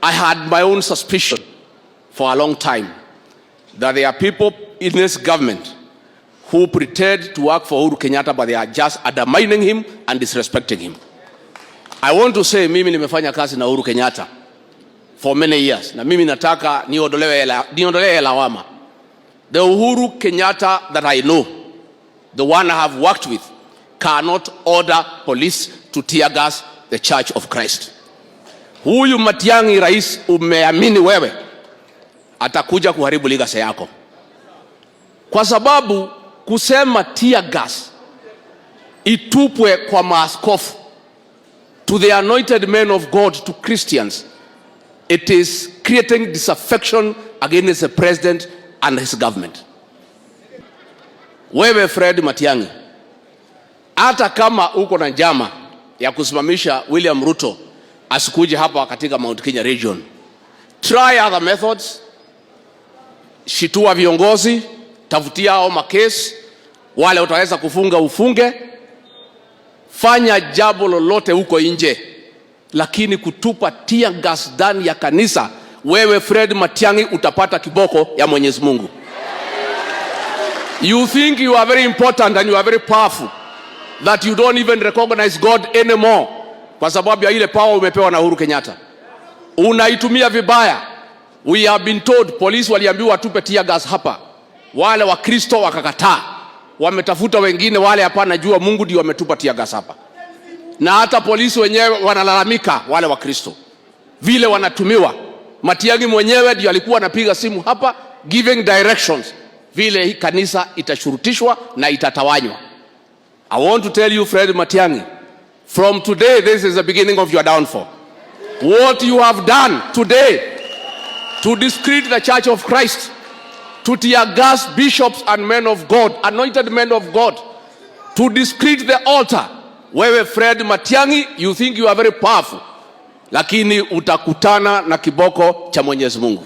I had my own suspicion for a long time that there are people in this government who pretend to work for Uhuru Kenyatta, but they are just undermining him and disrespecting him. I want to say, mimi nimefanya kazi na Uhuru Kenyatta for many years, na mimi nataka niondolewe lawama. The Uhuru Kenyatta that I know, the one I have worked with, cannot order police to tear gas the Church of Christ. Huyu Matiang'i rais umeamini wewe atakuja kuharibu legacy yako, kwa sababu kusema tear gas itupwe kwa maaskofu, to the anointed men of God, to Christians, it is creating disaffection against the president and his government. Wewe Fred Matiang'i, hata kama uko na njama ya kusimamisha William Ruto asikuje hapa katika Mount Kenya region, try other methods. Shitua viongozi, tafutia hao makesi, wale utaweza kufunga ufunge, fanya jambo lolote huko nje, lakini kutupa tear gas ndani ya kanisa, wewe Fred Matiang'i utapata kiboko ya Mwenyezi Mungu. You think you are very important and you are very powerful, that you don't even recognize God anymore kwa sababu ya ile power umepewa na Uhuru Kenyatta. Unaitumia vibaya. We have been told, police waliambiwa tupe tear gas hapa, wale wa Kristo wakakataa, wametafuta wengine, wale hapana jua Mungu ndio wametupa tear gas hapa. Na hata polisi wenyewe wanalalamika, wale wa Kristo vile wanatumiwa. Matiang'i mwenyewe ndio alikuwa anapiga simu hapa giving directions vile hii kanisa itashurutishwa na itatawanywa. I want to tell you, Fred Matiang'i, from today this is the beginning of your downfall. What you have done today to discredit the Church of Christ, to tear gas bishops and men of God, anointed men of God, to discredit the altar. Wewe Fred Matiang'i, you think you are very powerful, lakini utakutana na kiboko cha Mwenyezi Mungu.